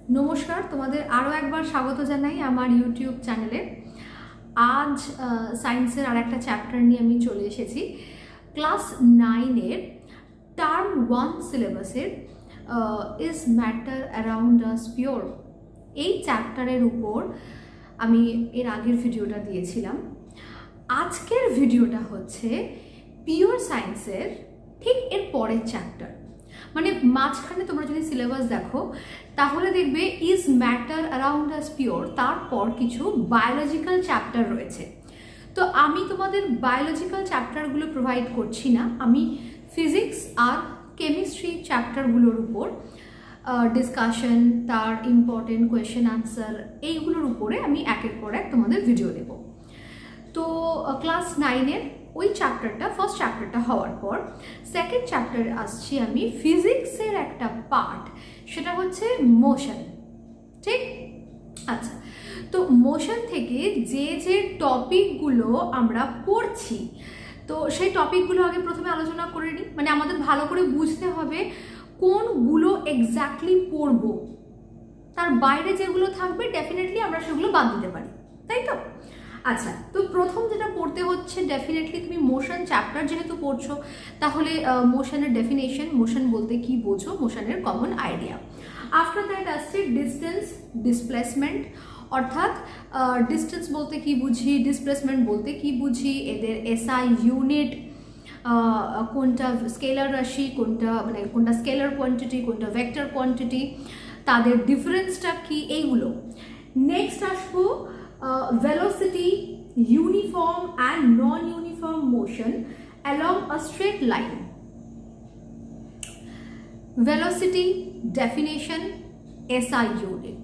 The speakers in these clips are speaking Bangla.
নমস্কার, তোমাদের আরও একবার স্বাগত জানাই আমার ইউটিউব চ্যানেলে। আজ সায়েন্সের আর একটা চ্যাপ্টার নিয়ে আমি চলে এসেছি। ক্লাস 9-এর টার্ম 1 সিলেবাসের is matter around us pure, এই চ্যাপ্টারের উপর আমি এর আগের ভিডিওটা দিয়েছিলাম। আজকের ভিডিওটা হচ্ছে পিওর সায়েন্সের ঠিক এর পরের চ্যাপ্টার। মানে মাঝখানে তোমরা যদি সিলেবাস দেখো তাহলে দেখবে is matter around us pure, তারপর কিছু বায়োলজিক্যাল চ্যাপ্টার রয়েছে। তো আমি তোমাদের বায়োলজিক্যাল চ্যাপ্টারগুলো প্রোভাইড করছি না, আমি ফিজিক্স আর কেমিস্ট্রি চ্যাপ্টারগুলোর উপর ডিসকাশন, তার ইম্পর্টেন্ট কোয়েশ্চেন আনসার, এইগুলোর উপরে আমি একের পর এক তোমাদের ভিডিও দেব। তো ক্লাস 9-এর ওই চ্যাপ্টারটা, ফার্স্ট চ্যাপ্টারটা হওয়ার পর সেকেন্ড চ্যাপ্টারে আসছি আমি ফিজিক্সের একটা পার্ট, সেটা হচ্ছে মোশন। ঠিক আচ্ছা, তো মোশন থেকে যে যে টপিকগুলো আমরা পড়ছি, তো সেই টপিকগুলো আগে প্রথমে আলোচনা করে নিই। মানে আমাদের ভালো করে বুঝতে হবে কোনগুলো এক্স্যাক্টলি পড়বো, তার বাইরে যেগুলো থাকবে ডেফিনেটলি আমরা সেগুলো বাদ দিতে পারি, তাই তো? আচ্ছা, তো প্রথম যেটা পড়তে হচ্ছে ডেফিনেটলি তুমি মোশন চ্যাপ্টার যেহেতু পড়ছো, তাহলে মোশনের ডেফিনেশন, মোশন বলতে কি বোঝো, মোশনের কমন আইডিয়া। আফটার দ্যাট আসছে ডিস্টেন্স, ডিসপ্লেসমেন্ট, অর্থাৎ ডিস্টেন্স বলতে কি বুঝি, ডিসপ্লেসমেন্ট বলতে কি বুঝি, এদের এসআই ইউনিট কোনটা, স্কেলার রাশি কোনটা, মানে কোনটা স্কেলার কোয়ান্টিটি, কোনটা ভেক্টর কোয়ান্টিটি, তাদের ডিফারেন্সটা কি, এইগুলো। নেক্সট আসবো velocity, uniform and non-uniform motion along a straight line. Velocity definition, SI unit.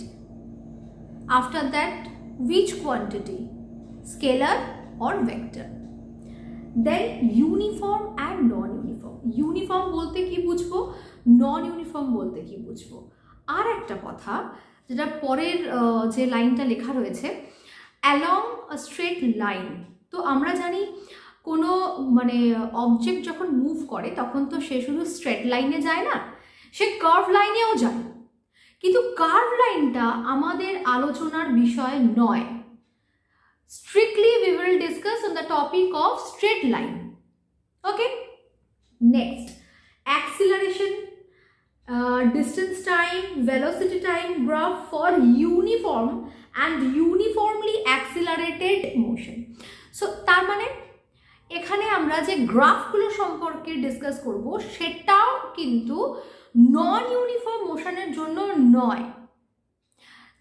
After that, which quantity, scalar or vector. Then uniform and non-uniform. Uniform বলতে কি বুঝবো, non-uniform বলতে কি বুঝবো। আর একটা কথা যেটা পরের যে লাইনটা লেখা রয়েছে, অ্যালং আ স্ট্রেট লাইন। তো আমরা জানি কোনো মানে অবজেক্ট যখন মুভ করে তখন তো সে শুধু স্ট্রেট লাইনে যায় না, সে কার্ভ লাইনেও যায়। কিন্তু কার্ভ লাইনটা আমাদের আলোচনার বিষয় নয়। Strictly we will discuss on the topic of straight line. Okay, next acceleration, distance time, velocity time graph for uniform and uniformly accelerated motion. So তার মানে এখানে আমরা যে গ্রাফগুলো সম্পর্কে ডিসকাস করব সেটাও কিন্তু নন ইউনিফর্ম মোশনের জন্য নয়।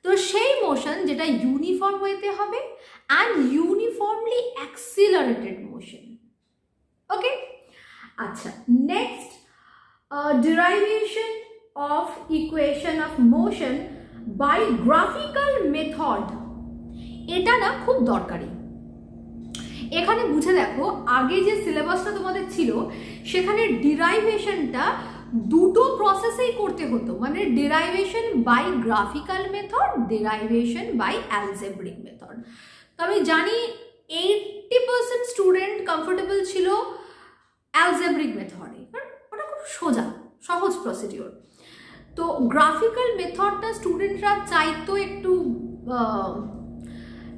তো সেই মোশন যেটা ইউনিফর্ম হইতে হবে অ্যান্ড ইউনিফর্মলি অ্যাক্সিলারেটেড মোশন। ওকে, আচ্ছা, next derivation of equation of motion by graphical method, এটা না খুব দরকারি। এখানে বুঝে দেখো, আগে যে সিলেবাসটা তোমাদের ছিল সেখানে ডিরাইভেশনটা দুটো প্রসেসেই করতে হতো, মানে derivation by graphical method, derivation by algebraic method. তো আমি জানি 80% স্টুডেন্ট কমফোর্টেবল ছিল অ্যালজেব্রিক মেথডে, ওটা খুব সোজা সহজ প্রসিডিওর। তো গ্রাফিক্যাল মেথডটা স্টুডেন্টরা চাইতো একটু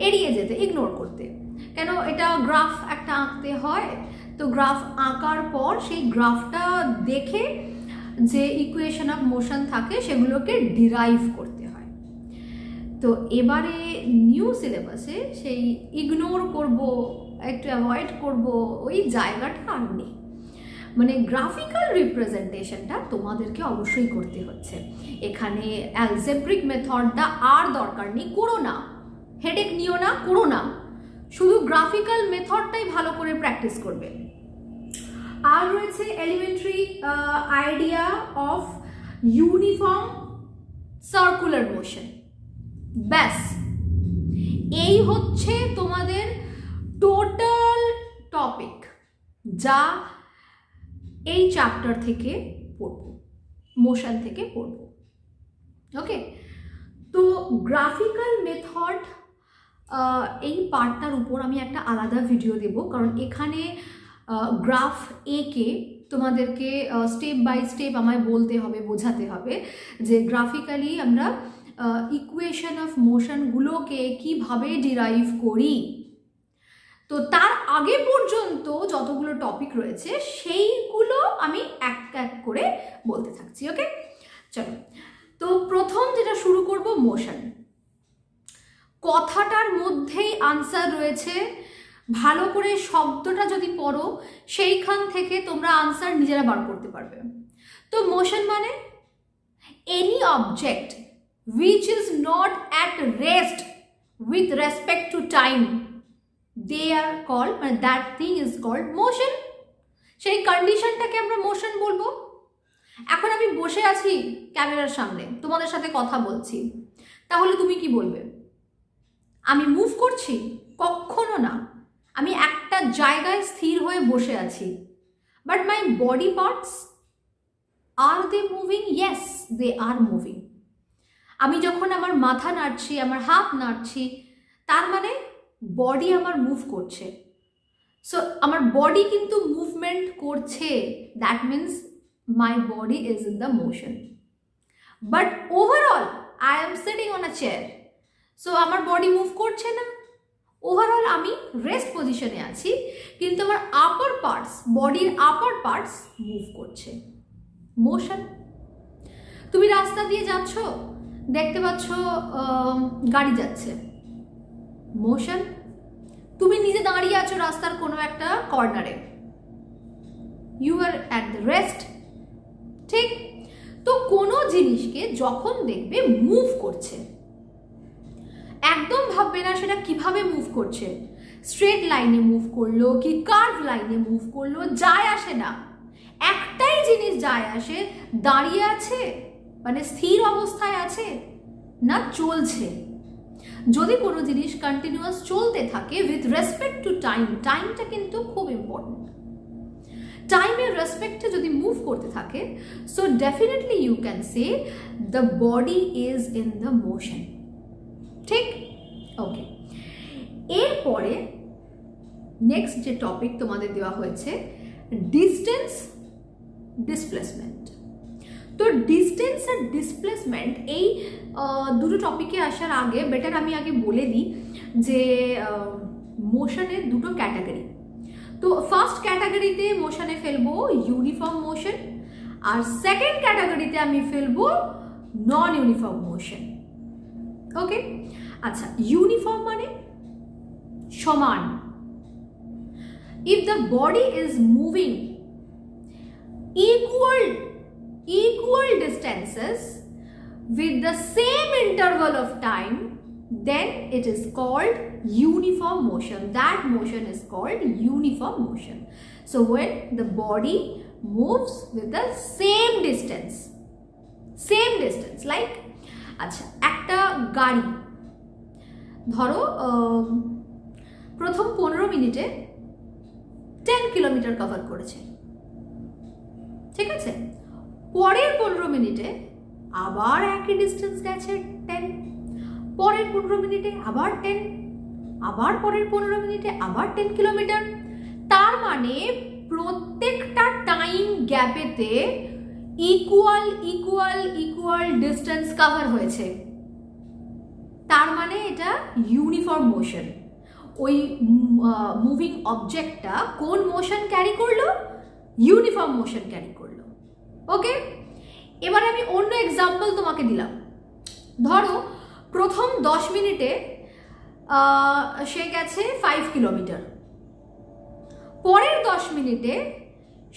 এড়িয়ে যেতে, ইগনোর করতে। কেন, এটা গ্রাফ একটা আঁকতে হয়, তো গ্রাফ আঁকার পর সেই গ্রাফটা দেখে যে ইকুয়েশন অফ মোশন থাকে সেগুলোকে ডিরাইভ করতে হয়। তো এবারে নিউ সিলেবাসে সেই ইগনোর করব, একটু অ্যাভয়েড করব, ওই জায়গাটা আর নেই। মানে গ্রাফিক্যাল রিপ্রেজেন্টেশনটা তোমাদেরকে অবশ্যই করতে হচ্ছে। এখানে অ্যালজেব্রিক মেথডটা আর দরকার নেই, করো না, হেডেক নিও না, করো না, শুধু গ্রাফিক্যাল মেথডটাই ভালো করে প্র্যাকটিস করবে। আর রয়েছে elementary idea of uniform circular motion. ব্যাস, এই হচ্ছে তোমাদের টোটাল টপিক যা এই চ্যাপ্টার থেকে পড়ব, মোশন থেকে পড়ব। ওকে, তো গ্রাফিক্যাল মেথড এই পার্টটার উপর আমি একটা আলাদা ভিডিও দেব, কারণ এখানে গ্রাফ একে তোমাদেরকে স্টেপ বাই স্টেপ আমায় বলতে হবে, বোঝাতে হবে যে গ্রাফিক্যালি আমরা ইকুয়েশন অফ মোশনগুলোকে কিভাবে ডিরাইভ করি। তো তার আগে পর্যন্ত যতগুলো টপিক রয়েছে সেইগুলো আমি এক এক করে বলতে থাকছি। ওকে, চলো। তো প্রথম যেটা শুরু করব, মোশন। কথাটার মধ্যেই আনসার রয়েছে, ভালো করে শব্দটা যদি পড়ো সেইখান থেকে তোমরা আনসার নিজেরা বার করতে পারবে। তো মোশন মানে any object which is not at rest with respect to time, they are called, মানে that thing is called motion। সেই কন্ডিশনটাকে আমরা মোশন বলবো। এখন আমি বসে আছি ক্যামেরার সামনে, তোমাদের সাথে কথা বলছি, তাহলে তুমি কি বলবে? আমি মুভ করছি? কখনো না, আমি একটা জায়গায় স্থির হয়ে বসে আছি। But my body parts, are they moving? Yes, they are moving. আমি যখন আমার মাথা নাড়ছি, আমার হাত নাড়ছি, তার মানে বডি আমার মুভ করছে। সো আমার বডি কিন্তু মুভমেন্ট করছে, that means my body is in the motion. But overall I am sitting on a chair, so আমার বডি মুভ করছে না। ওভারঅল আমি রেস্ট পজিশনে আছি, কিন্তু আমার আপার পার্টস, বডির আপার পার্টস মুভ করছে। মোশন। তুমি রাস্তা দিয়ে যাচ্ছ, দেখতে পাচ্ছ গাড়ি যাচ্ছে, মোশন। তুমি নিজে দাঁড়িয়ে আছো রাস্তার কোনো একটা কর্নারে, you are at the rest. ঠিক? তো কোনো জিনিসকে যখন দেখবে মুভ করছে, একদম ভাববে না সেটা কিভাবে মুভ করছে, স্ট্রেট লাইনে মুভ করলো কি কার্ভ লাইনে মুভ করলো, যায় আসে না। একটাই জিনিস যায় আসে, দাঁড়িয়ে আছে মানে স্থির অবস্থায় আছে না চলছে। যদি কোনো জিনিস কন্টিনিউয়াস চলতে থাকে উইথ রেসপেক্ট টু টাইম, টাইমটা কিন্তু খুব ইম্পর্টেন্ট। টাইমের রেসপেক্টে যদি মুভ করতে থাকে, so definitely you can say the body is in the motion. ঠিক? ওকে, এরপরে নেক্সট যে টপিক তোমাদের দেওয়া হয়েছে, ডিস্টেন্স, ডিসপ্লেসমেন্ট। তো ডিস্টেন্স আর ডিসপ্লেসমেন্ট, এই দুটো টপিকে আসার আগে বেটার আমি আগে বলে দিই যে মোশনের দুটো ক্যাটাগরি। তো ফার্স্ট ক্যাটাগরিতে মোশনে ফেলবো ইউনিফর্ম মোশন, আর সেকেন্ড ক্যাটাগরিতে আমি ফেলবো নন ইউনিফর্ম মোশন। ওকে, আচ্ছা, ইউনিফর্ম মানে সমান। If the body is moving equal distances with the same interval of time, then it is called uniform motion. That motion is called uniform motion. So when the body moves with the same distance, like আচ্ছা, একটা গাড়ি ধরো প্রথম 15 মিনিটে 10 কিলোমিটার কভার করেছে, ঠিক আছে? পরের 15 মিনিটে আবার একই ডিস্টেন্স গেছে 10, পরের 15 মিনিটে আবার 10, আবার পরের 15 মিনিটে আবার 10 কিলোমিটার। তার মানে প্রত্যেকটা টাইম গ্যাপেতে ইকুয়াল ডিস্টেন্স কভার হয়েছে। তার মানে এটা ইউনিফর্ম মোশন। ওই মুভিং অবজেক্টটা কোন মোশন ক্যারি করলো? ইউনিফর্ম মোশন ক্যারি করলো। ওকে, এবার আমি অন্য এক্সাম্পল তোমাকে দিলাম। ধরো প্রথম 10 মিনিটে সে গেছে 5 কিলোমিটার, পরের 10 মিনিটে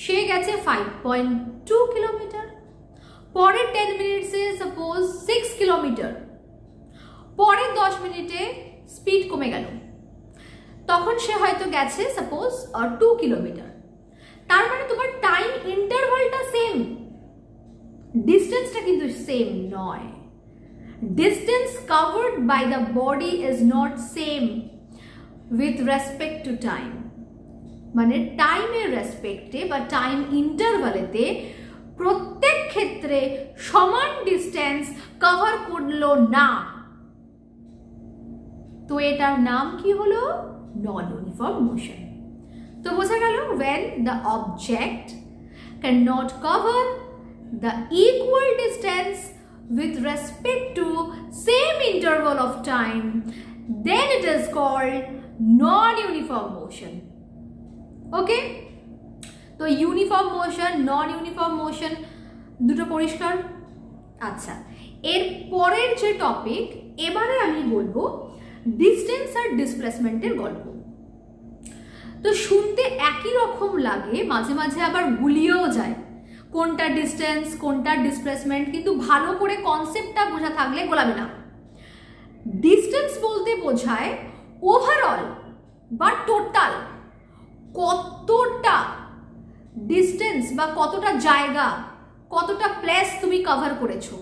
সে গেছে 5.2 কিলোমিটার, পরের 10 মিনিটসে সাপোজ 6 কিলোমিটার, পরের 10 মিনিটে স্পিড কমে গেল, তখন সে হয়তো গেছে সাপোজ 2 কিলোমিটার। তার মানে তোমার টাইম ইন্টারভালটা সেম, ডিস্টেন্সটা কিন্তু সেম নয়। Distance covered by the body is not same with respect to time. মানে টাইমের রেসপেক্টে বা টাইম ইন্টারভালেতে প্রত্যেক ক্ষেত্রে সমান ডিস্টেন্স কভার করলো না। তো এটার নাম কি হলো? নন ইউনিফর্ম মোশন। তো বোঝা গেল, when the object cannot cover the equal distance with respect to same interval of time, then it is called non-uniform motion. Okay? তো ইউনিফর্ম মোশন, নন ইউনিফর্ম মোশন দুটো পরিষ্কার? আচ্ছা, এর পরের যে টপিক, এবারে আমি বলবো ডিস্টেন্স আর ডিসপ্লেসমেন্টের গল্প। তো শুনতে একই রকম লাগে, মাঝে মাঝে আবার গুলিয়েও যায় কোনটা ডিস্টেন্স কোনটা ডিসপ্লেসমেন্ট, কিন্তু ভালো করে কনসেপ্টটা বোঝা থাকলে গোলাবে না। ডিস্টেন্স বলতে বোঝায় ওভারঅল বা টোটাল কতটা ডিস্টেন্স বা কতটা জায়গা, কতটা প্লেস তুমি কভার করেছো,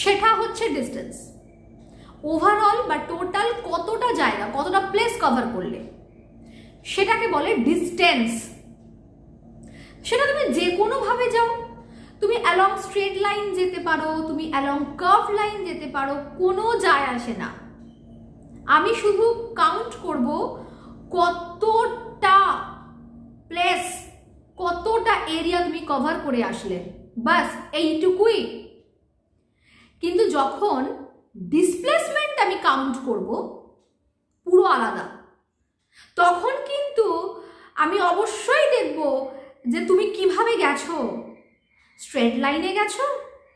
সেটা হচ্ছে ডিস্টেন্স। ওভারঅল বা টোটাল কতটা জায়গা, কতটা প্লেস কভার করলে, সেটাকে বলে ডিস্টেন্স। সেটা তুমি যে কোনোভাবে যাও, তুমি অ্যালং স্ট্রেট লাইন যেতে পারো, তুমি অ্যালং কার্ভ লাইন যেতে পারো, কোনো যায় আসে না। আমি শুধু কাউন্ট করব কতটা প্লেস, কতটা এরিয়া তুমি কভার করে আসলে, বাস এইটুকুই। কিন্তু যখন ডিসপ্লেসমেন্ট আমি কাউন্ট করব, পুরো আলাদা। তখন কিন্তু আমি অবশ্যই দেখব যে তুমি কিভাবে গেছো, স্ট্রেট লাইনে গেছো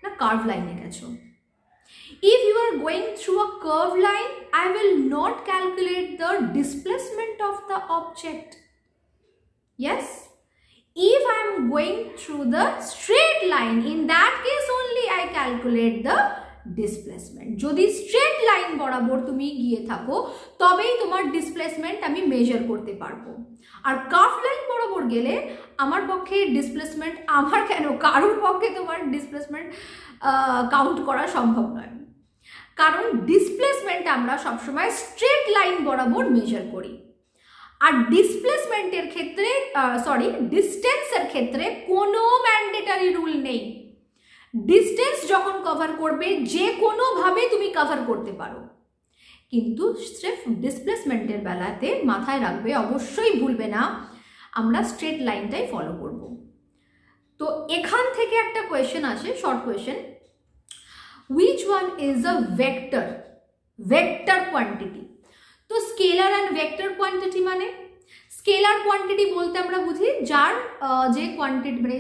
না কার্ভ লাইনে গেছো। If you are going through a curved line, I will not calculate the displacement of the object. Yes? If I am going through the straight line, in that case only I calculate the displacement. যদি স্ট্রেট লাইন বরাবর তুমি গিয়ে থাকো তবেই তোমার ডিসপ্লেসমেন্ট আমি মেজার করতে পারবো। আর কার্ভ লাইন বরাবর গেলে আমার পক্ষে ডিসপ্লেসমেন্ট, আমার কেন কারোর পক্ষে তোমার ডিসপ্লেসমেন্ট কাউন্ট করা সম্ভব নয়। কারণ ডিসপ্লেসমেন্ট আমরা সবসময় স্ট্রেট লাইন বরাবর মেজার করি। আর ডিসপ্লেসমেন্টের ক্ষেত্রে ডিস্টেন্সের ক্ষেত্রে কোনো ম্যান্ডেটারি রুল নেই। ডিস্টেন্স যখন কভার করবে যে কোনোভাবে তুমি কভার করতে পারো, কিন্তু স্রেফ ডিসপ্লেসমেন্টের বেলাতে মাথায় রাখবে, অবশ্যই ভুলবে না, আমরা স্ট্রেট লাইনটাই ফলো করব। তো এখান থেকে একটা কোয়েশ্চেন আসে, short question, which one is a vector quantity? তো স্কেলার অ্যান্ড ভেক্টর কোয়ান্টিটি মানে, স্কেলার কোয়ান্টিটি বলতে আমরা বুঝি যার যে কোয়ান্টিটি মানে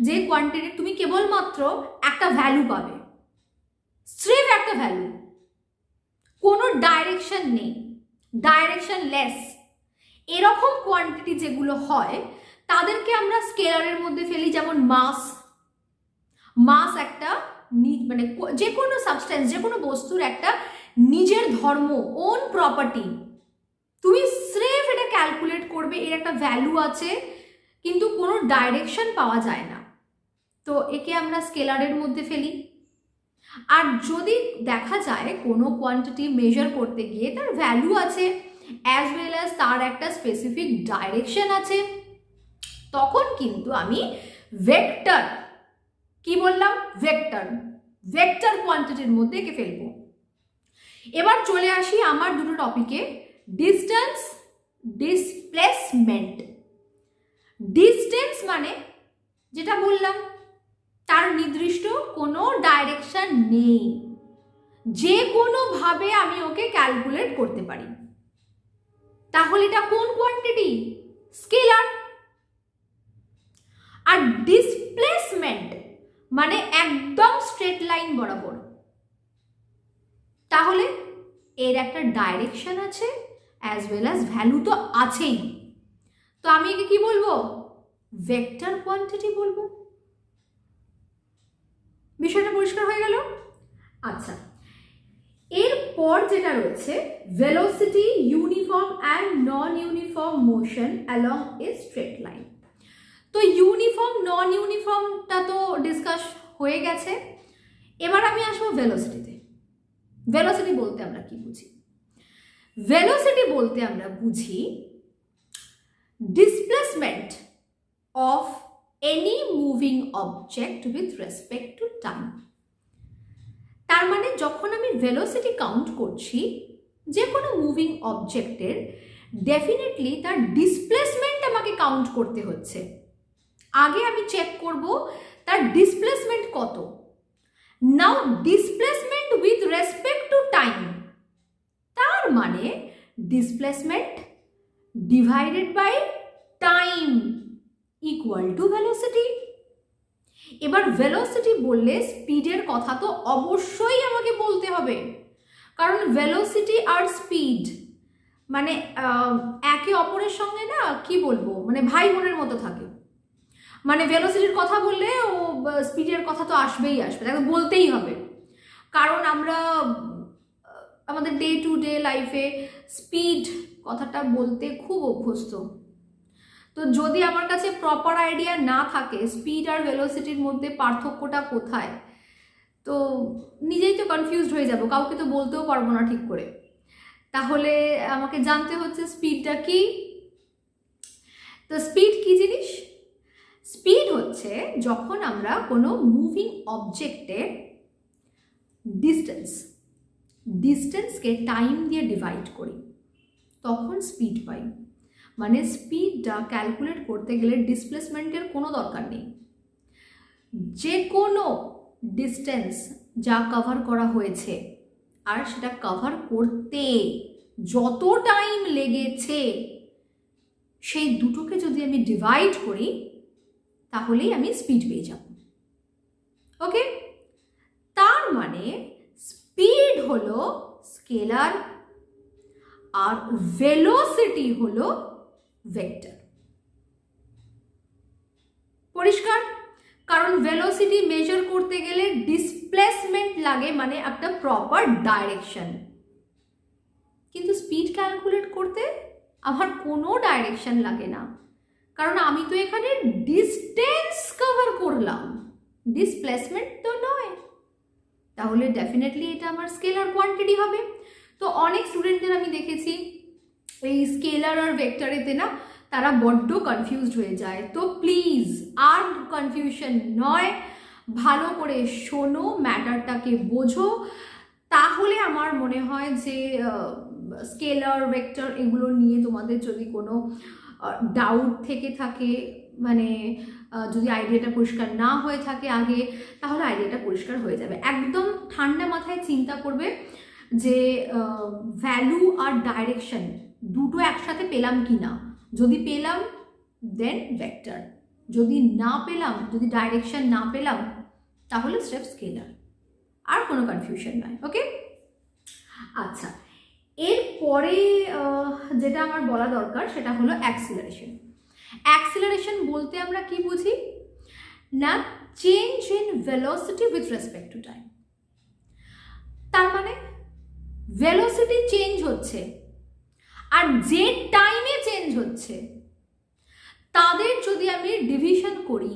যে কোয়ান্টিটি তুমি কেবলমাত্র একটা ভ্যালু পাবে, স্রেফ একটা ভ্যালু, কোনো ডাইরেকশন নেই, ডাইরেকশন লেস, এরকম কোয়ান্টিটি যেগুলো হয় তাদেরকে আমরা স্কেলারের মধ্যে ফেলি। যেমন মাস একটা মানে যে কোনো সাবস্টেন্স, যে কোনো বস্তুর একটা নিজের ধর্ম, ওন প্রপার্টি, তুমি স্রেফ এটা ক্যালকুলেট করবে, এর একটা ভ্যালু আছে কিন্তু কোনো ডাইরেকশন পাওয়া যায় না, তো একে আমরা স্কেলারের মধ্যে ফেলি। আর যদি দেখা যায় কোনো কোয়ান্টিটি মেজার করতে গিয়ে তার ভ্যালু আছে অ্যাজ ওয়েল অ্যাজ তার একটা স্পেসিফিক ডাইরেকশন আছে, তখন কিন্তু আমি ভেক্টর, কি বললাম, ভেক্টর কোয়ান্টিটির মধ্যে একে ফেলবো। এবার চলে আসি আমার দুটো টপিকে, ডিস্টেন্স, ডিসপ্লেসমেন্ট। ডিস্টেন্স মানে যেটা বললাম তার নির্দিষ্ট কোনো ডাইরেকশন নেই, যে কোনোভাবে আমি ওকে ক্যালকুলেট করতে পারি। তাহলে এটা কোন কোয়ান্টিটি? স্কেলার। আর ডিসপ্লেসমেন্ট মানে একদম স্ট্রেট লাইন বরাবর, তাহলে এর একটা ডাইরেকশন আছে অ্যাজ ওয়েল অ্যাজ ভ্যালু তো আছেই, তো আমি একে কি বলবো? ভেক্টর কোয়ান্টিটি বলবো। বিষয়টা পরিষ্কার হয়ে গেল? আচ্ছা, এরপর যেটা রয়েছে velocity, uniform and non uniform motion along A straight line. তো ইউনিফর্ম নন ইউনিফর্মটা তো ডিসকাস হয়ে গেছে, এবার আমি আসবো ভেলোসিটিতে। ভেলোসিটি বলতে আমরা কি বুঝি? ভেলোসিটি বলতে আমরা বুঝি displacement of any moving object with respect to time. তার মানে যখন আমি ভেলোসিটি কাউন্ট করছি যে কোনো মুভিং অবজেক্টের, ডেফিনেটলি তার ডিসপ্লেসমেন্ট আমাকে কাউন্ট করতে হচ্ছে। আগে আমি চেক করব তার ডিসপ্লেসমেন্ট কত, now displacement with respect to time, তার মানে displacement divided by time equal to velocity. এবার ভেলোসিটি বললে স্পিডের কথা তো অবশ্যই আমাকে বলতে হবে, কারণ ভেলোসিটি আর স্পিড মানে একে অপরের সঙ্গে না কি বলবো, মানে ভাই বোনের মতো থাকে। মানে ভেলোসিটির কথা বললে ও স্পিডের কথা তো আসবেই আসবে, তাকে বলতেই হবে, কারণ আমরা আমাদের ডে টু ডে লাইফে স্পিড কথাটা বলতে খুব অভ্যস্ত। তো যদি আমার কাছে প্রপার আইডিয়া না থাকে স্পিড আর ভেলোসিটির মধ্যে পার্থক্যটা কোথায়, তো নিজেই তো কনফিউজড হয়ে যাব, কাউকে তো বলতেও পারবো না ঠিক করে। তাহলে আমাকে জানতে হচ্ছে স্পিডটা কি। তো স্পিড কি জিনিস? স্পিড হচ্ছে যখন আমরা কোনো মুভিং অবজেক্টের ডিস্টেন্সকে টাইম দিয়ে ডিভাইড করি তখন স্পিড পাই। মানে স্পিডটা ক্যালকুলেট করতে গেলে ডিসপ্লেসমেন্টের কোনো দরকার নেই, যে কোনো ডিস্টেন্স যা কভার করা হয়েছে আর সেটা কভার করতে যত টাইম লেগেছে সেই দুটোকে যদি আমি ডিভাইড করি তাহলেই আমি স্পিড পেয়ে যাব। ওকে, তার মানে স্পিড হলো স্কেলার আর ভেলোসিটি হলো ভেক্টর। পরিষ্কার? কারণ ভেলোসিটি মেজার করতে গেলে ডিসপ্লেসমেন্ট লাগে, মানে একটা প্রপার ডাইরেকশন, কিন্তু স্পিড ক্যালকুলেট করতে আমার কোনো ডাইরেকশন লাগে না, কারণ আমি তো এখানে ডিস্টেন্স কভার করলাম, ডিসপ্লেসমেন্ট তো নয়। তাহলে ডেফিনেটলি এটা আমার স্কেলার কোয়ান্টিটি হবে। তো অনেক স্টুডেন্টদের আমি দেখেছি এই স্কেলার আর ভেক্টরেতে না তারা বড্ড কনফিউজড হয়ে যায়। তো প্লিজ আর কনফিউশন নয়, ভালো করে শোনো, ম্যাটারটাকে বোঝো, তাহলে আমার মনে হয় যে স্কেলার ভেক্টর এগুলো নিয়ে তোমাদের যদি কোনো ডাউট থেকে থাকে, মানে যদি আইডিয়াটা পরিষ্কার না হয়ে থাকে আগে, তাহলে আইডিয়াটা পরিষ্কার হয়ে যাবে। একদম ঠান্ডা মাথায় চিন্তা করবে যে ভ্যালু আর ডাইরেকশন দুটো একসাথে পেলাম কি না, যদি পেলাম দেন ভেক্টর, যদি না পেলাম, যদি ডাইরেকশন না পেলাম তাহলে স্রেফ স্কেলার, আর কোনো কনফিউশন নয়। ওকে, আচ্ছা, এরপরে যেটা আমার বলা দরকার সেটা হলো অ্যাক্সিলারেশন। অ্যাক্সিলারেশন বলতে আমরা কি বুঝি না, change in velocity with respect to time. তার মানে ভেলোসিটি চেঞ্জ হচ্ছে আর যে টাইমে চেঞ্জ হচ্ছে তাদের যদি আমি ডিভিশন করি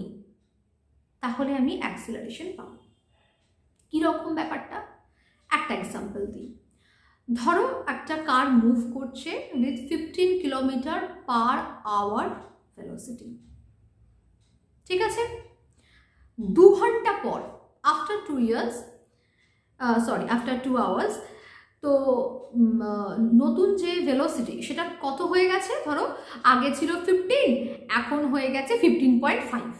তাহলে আমি অ্যাক্সিলারেশন পাবো। কীরকম ব্যাপারটা, একটা এক্সাম্পল দিই। ধরো একটা কার মুভ করছে with 15 kilometre per hour velocity, ঠিক আছে? 2 ঘন্টা পর, আফটার 2 আওয়ার্স, তো নতুন যে ভেলোসিটি সেটা কত হয়ে গেছে, ধরো আগে ছিল 15, এখন হয়ে গেছে 15.5,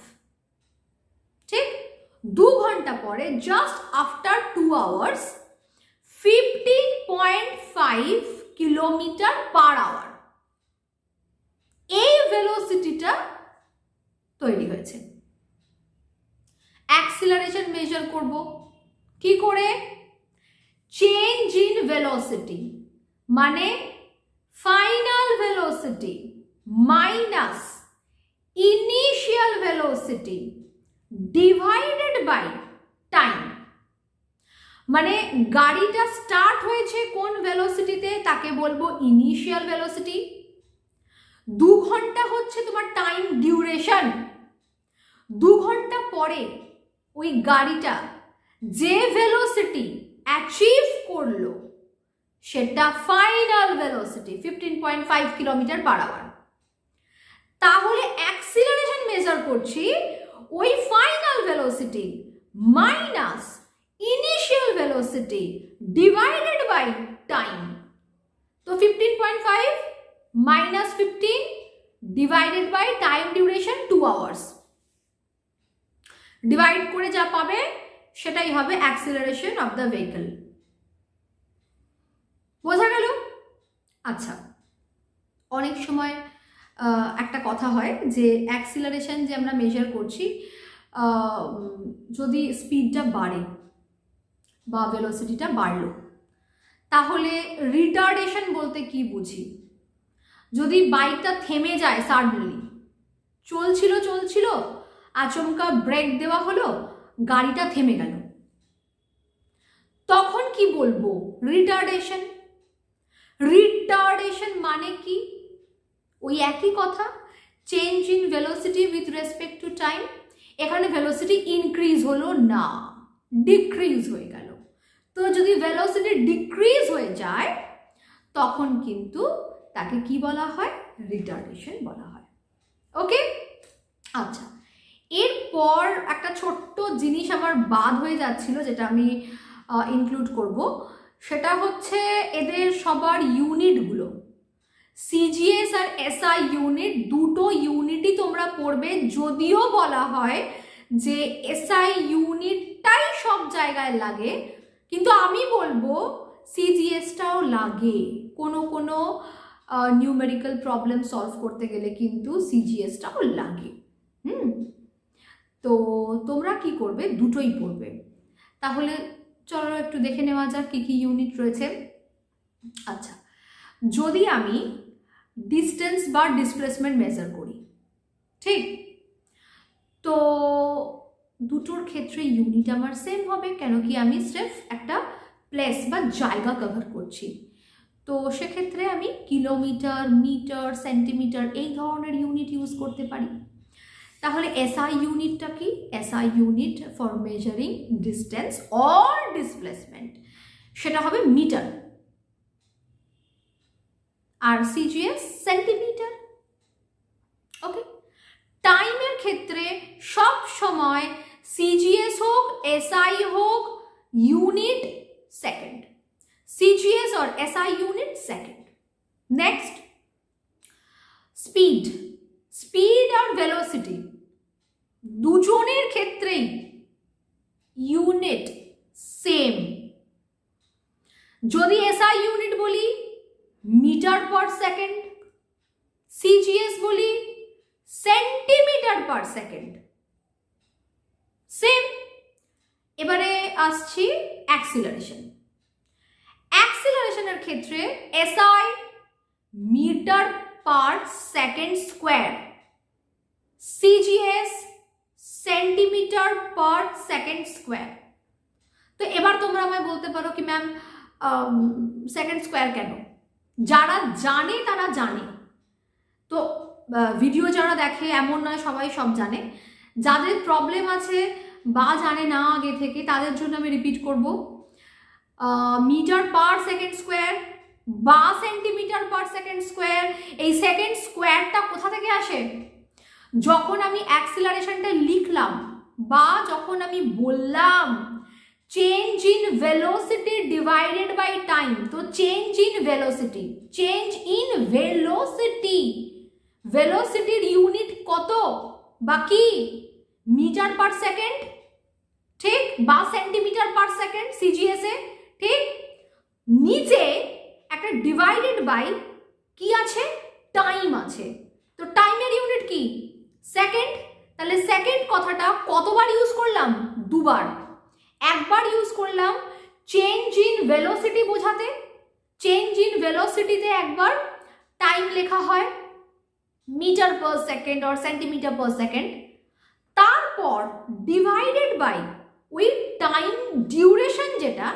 ঠিক? 2 ঘন্টা পরে, just after 2 hours, 15.5 kilometre per hour এই ভেলোসিটিটা তৈরি হয়েছে। অ্যাক্সিলারেশন মেজার করব কি করে? চেঞ্জ ইন ভেলোসিটি, মানে final velocity minus initial velocity divided by time. মানে গাড়িটা স্টার্ট হয়েছে কোন ভেলোসিটিতে তাকে বলবো ইনিশিয়াল ভেলোসিটি। 2 ঘন্টা হচ্ছে তোমার টাইম ডিউরেশন। 2 ঘন্টা পরে ওই গাড়িটা যে ভেলোসিটি অ্যাচিভ করলো সেটা final velocity 15.5 kilometre per hour. তাহলে অ্যাক্সিলারেশন মেজার করছি ওই final velocity minus initial velocity divided by time. তো 15.5 minus 15 divided by time duration 2 hours, divide করে যা পাবে সেটাই হবে অ্যাক্সিলারেশন অফ দ্য ভেহিকল। বোঝা গেল? আচ্ছা, অনেক সময় একটা কথা হয় যে অ্যাক্সিলারেশন যে আমরা মেজার করছি, যদি স্পিডটা বাড়ে বা ভেলোসিটিটা বাড়লো, তাহলে রিটার্ডেশন বলতে কি বুঝি? যদি বাইকটা থেমে যায় সাডেনলি, চলছিল আচমকা ব্রেক দেওয়া হলো, গাড়িটা থেমে গেল, তখন কি বলবো? রিটার্ডেশন। রিটার্ডেশন মানে কি? ওই একই কথা, change in velocity with respect to time. এখানে ভেলোসিটি ইনক্রিজ হলো না, ডিক্রিজ হয়ে গেল। তো যদি ভেলোসিটি ডিক্রিজ হয়ে যায় তখন কিন্তু তাকে কি বলা হয়? রিটার্ডেশন বলা হয়। ওকে, আচ্ছা, এরপর একটা ছোট্ট জিনিস আমার বাদ হয়ে যাচ্ছিল, যেটা আমি ইনক্লুড করব, সেটা হচ্ছে এদের সবার ইউনিটগুলো। সিজিএস আর এসআই ইউনিট, দুটো ইউনিটই তোমরা পড়বে, যদিও বলা হয় যে এসআই ইউনিটটাই সব জায়গায় লাগে, কিন্তু আমি বলবো সিজিএসটাও লাগে। কোনো নিউমেরিক্যাল প্রবলেম সলভ করতে গেলে কিন্তু সিজিএসটাও লাগে। তো তোমরা কি করবে? দুটোই পড়বে। তাহলে চলো একটু দেখে নেওয়া যাক কি কি ইউনিট রয়েছে। আচ্ছা, যদি আমি ডিস্টেন্স বা ডিসপ্লেসমেন্ট মেজার করি, ঠিক, তো দুটোর ক্ষেত্রে ইউনিট আমার সেম হবে। কেন কি? আমি স্রেফ একটা প্লেস বা জায়গা কভার করছি, তো সেক্ষেত্রে আমি কিলোমিটার, মিটার, সেন্টিমিটার এই ধরনের ইউনিট ইউজ করতে পারি। তাহলে এসআই ইউনিটটা কি? SI unit for measuring distance or displacement, সেটা হবে মিটার। আর সিজিএস সেন্টিমিটার। ওকে, টাইমের ক্ষেত্রে সব সময় সিজিএস হোক, এসআই হোক, ইউনিট সেকেন্ড। সিজিএস और SI unit second. Next, speed. Speed और वेलोसिटी দুজনের ক্ষেত্রেই ইউনিট সেম। যদি এসআই ইউনিট বলি মিটার পার সেকেন্ড, সিজিএস বলি সেন্টিমিটার পার সেকেন্ড, সেম। এবারে আসছি অ্যাক্সিলারেশন। অ্যাক্সিলারেশনের ক্ষেত্রে SI metre per second square, CGS centimetre per second square. তো এবার তোমরা আমায় বলতে পারো কি ম্যাম সেকেন্ড স্কোয়ার কেন? যারা জানে তারা জানে, তো ভিডিও যারা দেখে এমন নয় সবাই সব জানে। যাদের প্রবলেম আছে বা জানে না আগে থেকে, তাদের জন্য আমি রিপিট করব, মিটার পার সেকেন্ড স্কোয়ার বা সেন্টিমিটার পার সেকেন্ড স্কোয়ার। এই সেকেন্ড স্কোয়ারটা কোথা থেকে আসে? যখন আমি অ্যাক্সিলারেশনটা লিখলাম বা যখন আমি বললাম change in velocity divided by time, তো change in velocity, change in velocity, ভেলোসিটির ইউনিট কত বা কি? মিটার পার সেকেন্ড, ঠিক, বা সেন্টিমিটার পার সেকেন্ড সিজিএস এ, ঠিক। নিচে একটা ডিভাইডেড বাই কি আছে? টাইম আছে। তো টাইমের ইউনিট কি? সেকেন্ড। তাহলে সেকেন্ড কথাটা কতবার ইউজ করলাম? দুবার। একবার ইউজ করলাম চেঞ্জ ইন ভেলোসিটি বোঝাতে, চেঞ্জ ইন ভেলোসিটিতে একবার টাইম লেখা হয় মিটার পার সেকেন্ড আর সেন্টিমিটার পার সেকেন্ড, তারপর ডিভাইডেড বাই ওই টাইম ডিউরেশন, যেটা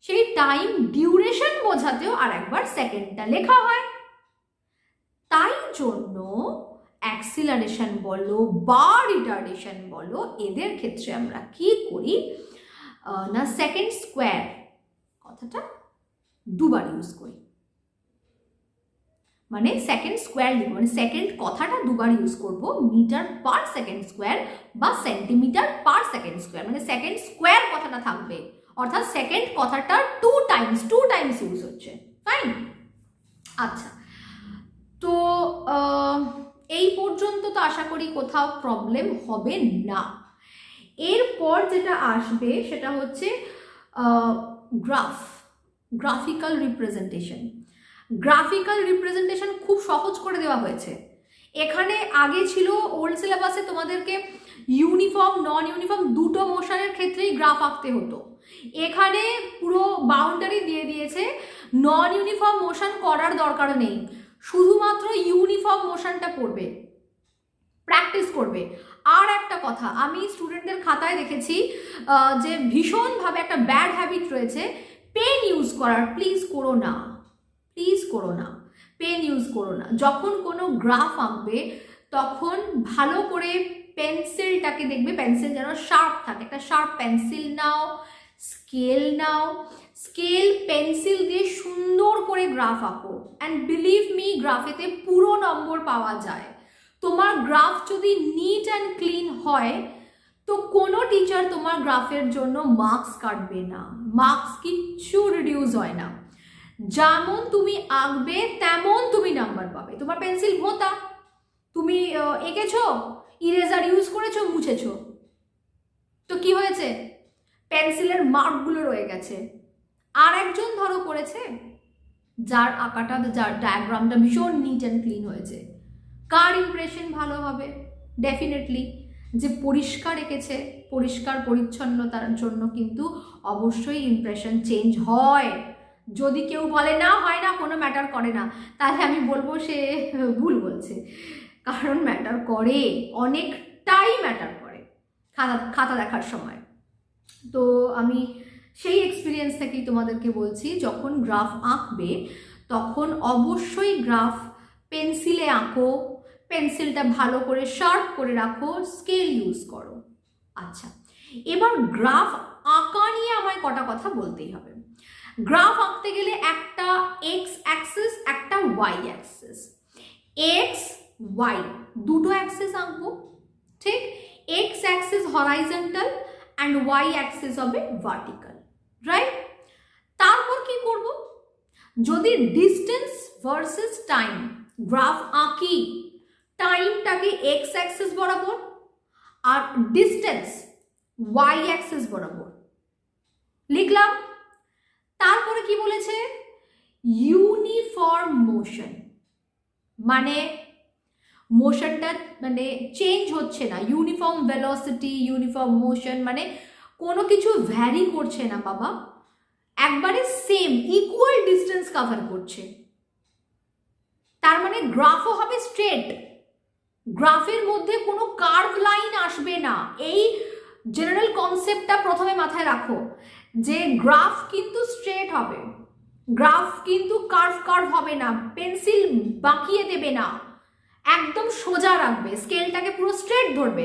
সেই টাইম ডিউরেশন বোঝাতেও আর একবার সেকেন্ডটা লেখা হয়। তাই জন্য অ্যাক্সিলারেশন বলো বা রিটার্ডেশন বলো, এদের ক্ষেত্রে আমরা কি করি না, সেকেন্ড স্কোয়ার কথাটা দুবার ইউজ করি। মানে সেকেন্ড স্কোয়ার লিখব, মানে সেকেন্ড কথাটা দুবার ইউজ করব, মিটার পার সেকেন্ড স্কোয়ার বা সেন্টিমিটার পার সেকেন্ড স্কোয়ার, মানে সেকেন্ড স্কোয়ার কথাটা থাকবে, অর্থাৎ সেকেন্ড কথাটা টু টাইমস ইউজ হচ্ছে। ফাইন। আচ্ছা, তো এই পর্যন্ত তো আশা করি কোথাও প্রবলেম হবে না। এরপর যেটা আসবে সেটা হচ্ছে গ্রাফিক্যাল রিপ্রেজেন্টেশন। গ্রাফিক্যাল রিপ্রেজেন্টেশন খুব সহজ করে দেওয়া হয়েছে। এখানে আগে ছিল ওল্ড সিলেবাসে তোমাদেরকে ইউনিফর্ম নন ইউনিফর্ম দুটো মোশনের ক্ষেত্রেই গ্রাফ আঁকতে হতো। এখানে পুরো বাউন্ডারি দিয়ে দিয়েছে, নন ইউনিফর্ম মোশন করার দরকার নেই, শুধুমাত্র ইউনিফর্ম মোশনটা করবে, প্র্যাকটিস করবে। আর একটা কথা, আমি স্টুডেন্টদের খাতায় দেখেছি যে ভীষণভাবে একটা ব্যাড হ্যাবিট রয়েছে পেন ইউজ করার। প্লিজ করো না, প্লিজ করো না, পেন ইউজ করো না। যখন কোনো গ্রাফ আঁকবে তখন ভালো করে পেন্সিলটাকে দেখবে, পেন্সিল যেন শার্প থাকে, একটা শার্প পেন্সিল নাও, স্কেল নাও, স্কেল পেন্সিল দিয়ে সুন্দর করে গ্রাফ আঁকো। অ্যান্ড বিলিভ মি, গ্রাফেতে পুরো নম্বর পাওয়া যায়। তোমার গ্রাফ যদি নিট অ্যান্ড ক্লিন হয় তো কোনো টিচার তোমার গ্রাফের জন্য মার্কস কাটবে না, মার্কস কিচ্ছু রিডিউস হয় না। যেমন তুমি আঁকবে তেমন তুমি নাম্বার পাবে। তোমার পেন্সিল ভোঁতা, তুমি এঁকেছো, ইরেজার ইউজ করেছো, মুছেছো, তো কি হয়েছে? পেন্সিলের মার্কগুলো রয়ে গেছে। আর একজন ধরো করেছে যার আঁকাটা, যার ডায়াগ্রামটা ভীষণ নিট অ্যান্ড ক্লিন হয়েছে, কার ইমপ্রেশন ভালো হবে? ডেফিনেটলি যে পরিষ্কার এঁকেছে, পরিষ্কার পরিচ্ছন্নতার জন্য কিন্তু অবশ্যই ইমপ্রেশন চেঞ্জ হয়। যদি কেউ বলে না হয় না, কোনো ম্যাটার করে না, তাহলে আমি বলবো সে ভুল বলছে। কারণ ম্যাটার করে, অনেকটাই ম্যাটার করে খাতা দেখার সময়। তো আমি সেই এক্সপিরিয়েন্স থেকেই তোমাদেরকে বলছি, যখন গ্রাফ আঁকবে তখন অবশ্যই গ্রাফ পেন্সিলে আঁকো, পেন্সিলটা ভালো করে শার্প করে রাখো, স্কেল ইউজ করো। আচ্ছা, এবার গ্রাফ আঁকা নিয়ে আমায় কটা কথা বলতেই হবে। গ্রাফ আঁকতে গেলে একটা এক্স অ্যাক্সিস, একটা ওয়াই অ্যাক্সিস, এক্স ওয়াই দুটো অ্যাক্সিস আঁকবো, ঠিক? X axis horizontal and Y axis হবে ভার্টিক্যাল, রাইট? তারপর কি করব? যদি ডিস্টেন্স ভার্সেস টাইম গ্রাফ আঁকি, টাইমটাকে এক্স অ্যাক্সিস বরাবর আর ডিস্টেন্স ওয়াই অ্যাক্সিস বরাবর লিখলাম। তারপরে কি বলেছে? ইউনিফর্ম মোশন, মানে মোশনটা মানে চেঞ্জ হচ্ছে না, ইউনিফর্ম ভেলোসিটি, ইউনিফর্ম মোশন, মানে কোনো কিছু ভ্যারি করছে না বাবা, একবারে সেম ইকুয়াল ডিস্টেন্স কভার করছে। তার মানে গ্রাফও হবে স্ট্রেট, গ্রাফের মধ্যে কোনো কার্ভ লাইন আসবে না। এই জেনারেল কনসেপ্টটা প্রথমে মাথায় রাখো যে গ্রাফ কিন্তু স্ট্রেট হবে, গ্রাফ কিন্তু কার্ভ হবে না, পেন্সিল বাঁকিয়ে দেবে না, একদম সোজা রাখবে, স্কেলটাকে পুরো স্ট্রেট ধরবে,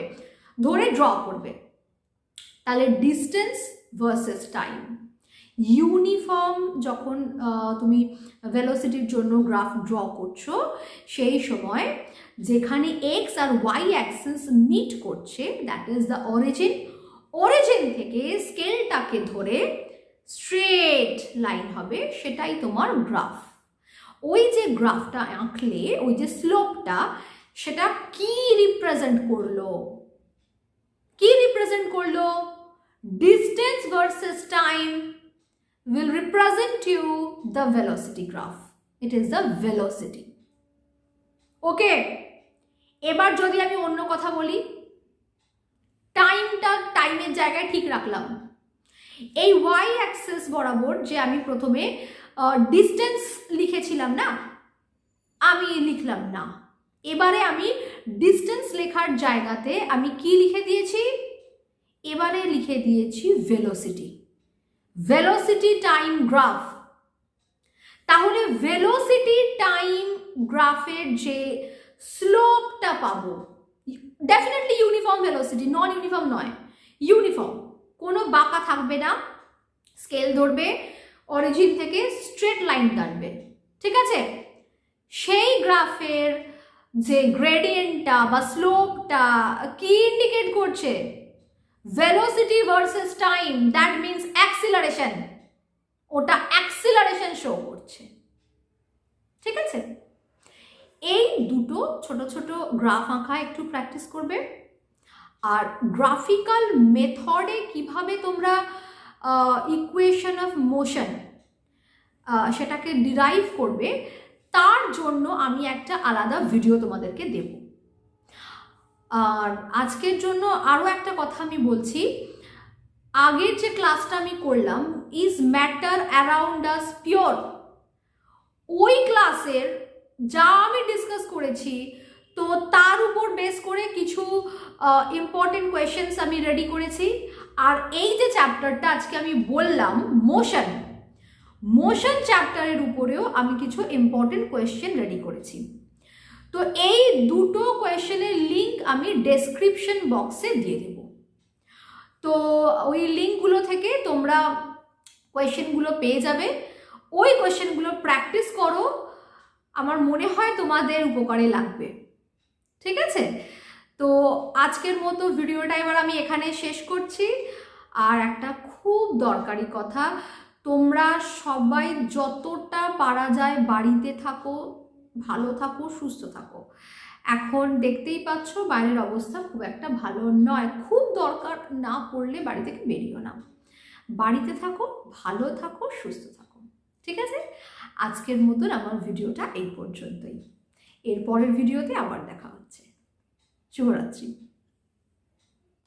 ধরে ড্র করবে। তাহলে ডিস্টেন্স ভার্সেস টাইম, ইউনিফর্ম যখন তুমি ভেলোসিটির জন্য গ্রাফ ড্র করছো, সেই সময় যেখানে এক্স আর ওয়াই অ্যাক্সিস মিট করছে, that is the origin, origin থেকে স্কেলটাকে ধরে স্ট্রেট লাইন হবে, সেটাই তোমার গ্রাফ। ওই যে গ্রাফটা আঁকলে ওই যে স্লোপটা, সেটা কি রিপ্রেজেন্ট করলো? কি রিপ্রেজেন্ট করলো? Distance versus time will represent you the velocity graph. It is the velocity. ওকে, এবার যদি আমি অন্য কথা বলি, টাইমটা টাইমের জায়গায় ঠিক রাখলাম। এই ওয়াই অ্যাক্সিস বরাবর যে আমি প্রথমে ডিস্টেন্স লিখেছিলাম না, আমি লিখলাম না, এবারে আমি ডিস্টেন্স লেখার জায়গাতে আমি কি লিখে দিয়েছি? এবারে লিখে দিয়েছি ভেলোসিটি, ভেলোসিটি টাইম গ্রাফ। তাহলে ভেলোসিটি টাইম গ্রাফের যে স্লোপটা পাবো, ডেফিনেটলি ইউনিফর্ম ভেলোসিটি, নন ইউনিফর্ম নয়, ইউনিফর্ম, কোনো বাঁকা থাকবে না, স্কেল ধরবে, অরিজিন থেকে স্ট্রেট লাইন টানবে, ঠিক আছে? সেই গ্রাফের যে গ্রেডিয়েন্টটা বা স্লোপটা কি ইন্ডিকেট করছে? velocity versus time, that means acceleration, ওটা acceleration শো করছে, ঠিক আছে? এই দুটো ছোট ছোট গ্রাফ আঁকা একটু প্র্যাকটিস করবে। আর গ্রাফিক্যাল মেথডে কিভাবে তোমরা ইকুয়েশন অফ মোশন সেটাকে ডিরাইভ করবে, তার জন্য আমি একটা আলাদা ভিডিও তোমাদেরকে দেব। আর আজকের জন্য আরও একটা কথা আমি বলছি, আগের যে ক্লাসটা আমি করলাম is matter around us pure, ওই ক্লাসের যা আমি ডিসকাস করেছি তো তার উপর বেস করে কিছু ইম্পর্টেন্ট কোয়েশ্চেন্স আমি রেডি করেছি। আর এই যে চ্যাপ্টারটা আজকে আমি বললাম মোশন, মোশন চ্যাপ্টারের উপরেও আমি কিছু ইম্পর্টেন্ট কোয়েশ্চেন রেডি করেছি। তো এই দুটো কোয়েশ্চেনের লিঙ্ক আমি ডেসক্রিপশন বক্সে দিয়ে দেব। তো ওই লিঙ্কগুলো থেকে তোমরা কোয়েশ্চেনগুলো পেয়ে যাবে, ওই কোয়েশ্চেনগুলো প্র্যাকটিস করো, আমার মনে হয় তোমাদের উপকারে লাগবে। ঠিক আছে, তো আজকের মতো ভিডিওটা এবার আমি এখানে শেষ করছি। আর একটা খুব দরকারি কথা, তোমরা সবাই যতটা পারা যায় বাড়িতে থাকো, ভালো থাকো, সুস্থ থাকো। এখন দেখতেই পাচ্ছ বাইরের অবস্থা খুব একটা ভালো নয়, খুব দরকার না পড়লে বাড়ি থেকে বেরিও না। বাড়িতে থাকো, ভালো থাকো, সুস্থ থাকো। ঠিক আছে, আজকের মতন আমার ভিডিওটা এই পর্যন্তই। এরপরের ভিডিওতে আবার দেখা হচ্ছে। শুভরাত্রি।